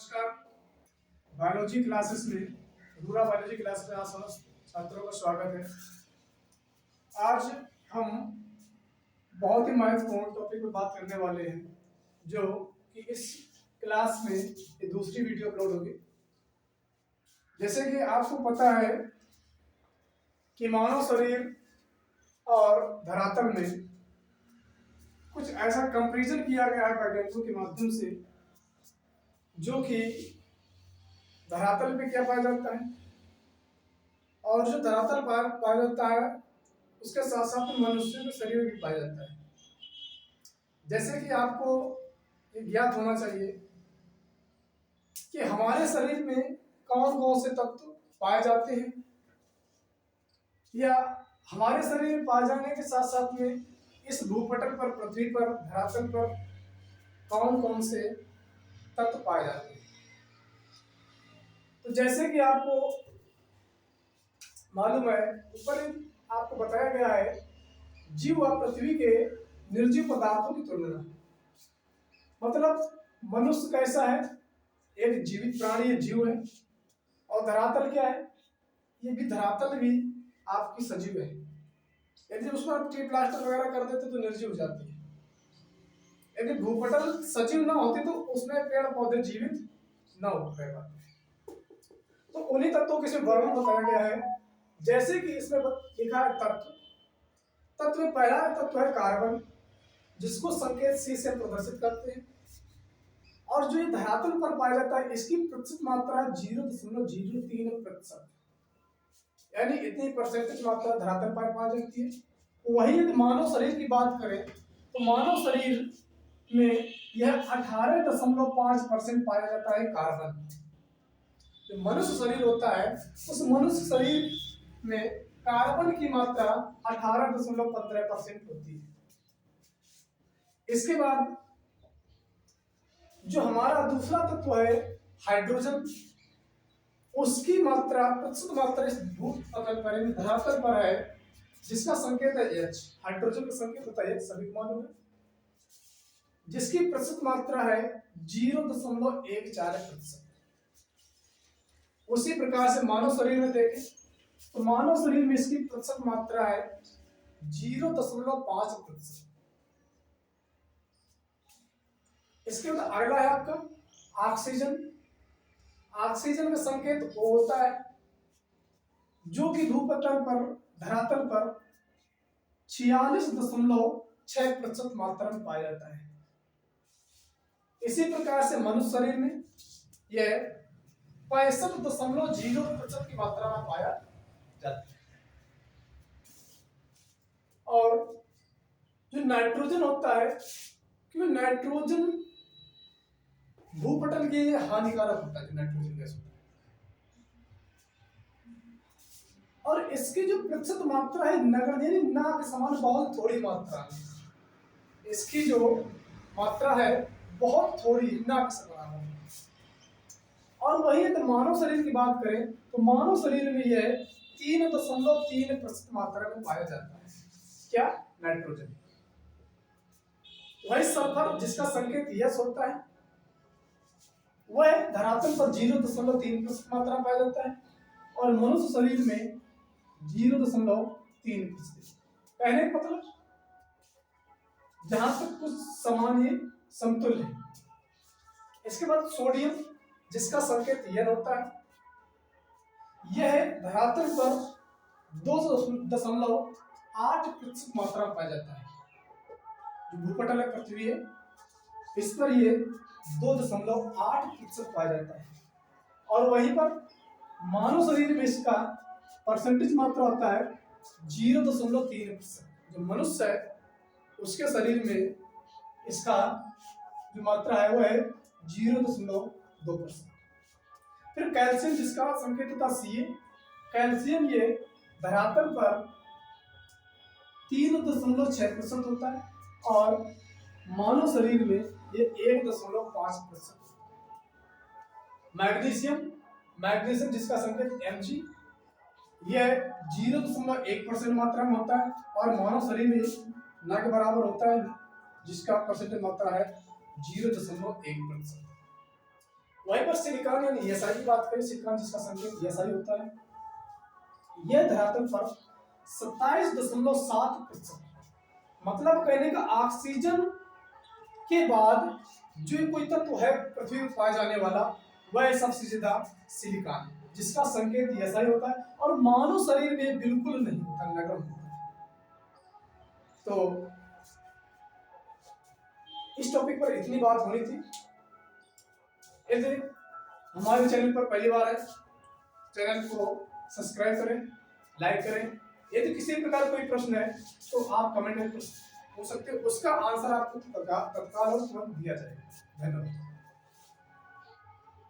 नमस्कार। Biology classes में Rura biology class में आप समस्त छात्रों का स्वागत है। आज हम बहुत ही महत्वपूर्ण टॉपिक पर बात करने वाले हैं, जो कि इस क्लास में ये दूसरी वीडियो अपलोड होगी। जैसे कि आपको पता है कि मानव शरीर और धरातल में कुछ ऐसा कंपैरिजन किया गया है वैज्ञानिकों के माध्यम से, जो कि धरातल पे क्या पाया जाता है और जो धरातल पाया जाता है उसके साथ साथ मनुष्य के शरीर में भी पाया जाता है। जैसे कि आपको ये ज्ञात होना चाहिए कि हमारे शरीर में कौन कौन से तत्व पाए जाते हैं, या हमारे शरीर में पाए जाने के साथ साथ में इस भूपटल पर, पृथ्वी पर, धरातल पर कौन कौन से तत्व पाए जाते हैं। तो जैसे कि आपको मालूम है, ऊपर आपको बताया गया है जीव व पृथ्वी के निर्जीव पदार्थों की तुलना। मतलब मनुष्य कैसा है, एक जीवित प्राणी है, जीव है। और धरातल क्या है, ये भी धरातल भी आपकी सजीव है। यदि उसमें आप टी प्लास्टर वगैरह कर देते तो निर्जीव हो जाती है। यदि भूपटल सजीव ना होती तो उसमें पेड़ पौधे जीवित न हो पाते। तो उन्हीं तत्वों के वर्णन बताया गया है। जैसे कि इसमें लिखा है तत्व। तत्व में पहला तत्व है कार्बन, जिसको संकेत सी से प्रदर्शित करते हैं। और जो ये धरातल पर पाया जाता है, इसकी प्रतिशत मात्रा 0.03%, यानी इतनी परसेंटेज मात्रा धरातल पर पाई जाती है। वही यदि मानव शरीर की बात करें तो मानव शरीर में यह 18.5% पाया जाता है कार्बन। जो मनुष्य शरीर होता है, उस मनुष्य शरीर में कार्बन की मात्रा 18.15% होती है। इसके बाद जो हमारा दूसरा तत्व है हाइड्रोजन, उसकी मात्रा, प्रतिशत मात्रा इस भूपटल पर, धरातल पर है, जिसका संकेत है H। हाइड्रोजन का संकेत होता है H, सभी को मालूम है। जिसकी प्रतिशत मात्रा है 0.14%। उसी प्रकार से मानव शरीर में देखें तो मानव शरीर में इसकी प्रतिशत मात्रा है 0.5%। इसके बाद अगला है आपका ऑक्सीजन। ऑक्सीजन का संकेत O होता है, जो कि भूपटल पर, धरातल पर 46.6% मात्रा में पाया जाता है। इसी प्रकार से मनुष्य शरीर में यह 65.0% की मात्रा में पाया जाता है। और जो नाइट्रोजन होता है, क्योंकि नाइट्रोजन भूपटल के लिए हानिकारक होता है, नाइट्रोजन गैस होता है। और इसकी जो प्रतिशत मात्रा है नगण्य, यानी ना के समान बहुत थोड़ी मात्रा है। इसकी जो मात्रा है बहुत थोड़ी, ना के समान है। और वही यदि मानव शरीर की बात करें तो मानव शरीर में यह 3.3% मात्रा में पाया जाता है। क्या? नाइट्रोजन। वही सल्फर, जिसका संकेत यस होता है, वह धरातल पर 0.3% मात्रा में पाया जाता है और मनुष्य शरीर में 0.3%। कहने का मतलब जहां तक कुछ समान ही समतुल्य है। इसके बाद सोडियम, जिसका संकेत यन होता है, यह धरातल पर 2.8% मात्रा में पाया जाता है। जो भूपटल है, पृथ्वी है, इस पर यह 2.8% पाया जाता है। और वहीं पर मानव शरीर में इसका परसेंटेज मात्रा होता है 0.3%। जो मनुष्य है उसके शरीर में इसका जो मात्रा है वह है 0.2%। फिर कैल्शियम, जिसका संकेत होता है Ca। कैल्शियम ये धरातल पर 3.6% होता है और मानव शरीर में ये 1.5%। मैग्नीशियम, मैग्नीशियम जिसका संकेत Mg, यह 0.1% मात्रा में होता है और मानव शरीर में न के बराबर होता है, जिसका परसेंटेज मात्रा है 0.1%। वहीं पर सिलिकॉन यानी ESI की बात करें, सिलिकॉन जिसका संकेत ESI होता है, यह धरातल पर 27.7%, मतलब कहने का ऑक्सीजन के बाद जो कोई तत्व है पृथ्वी पर पाया जाने वाला वह सबसे ज्यादा सिलिकॉन, जिसका संकेत ESI होता है और मानव शरीर में बिल्कुल नहीं होता, नगण्य होता है। तो इस टॉपिक पर इतनी बात होनी थी। यदि हमारे चैनल पर पहली बार है, चैनल को सब्सक्राइब करें, लाइक करें। यदि किसी प्रकार कोई प्रश्न है तो आप कमेंट में पूछ सकते हो, उसका आंसर आपको तत्काल और तुरंत दिया जाएगा। धन्यवाद।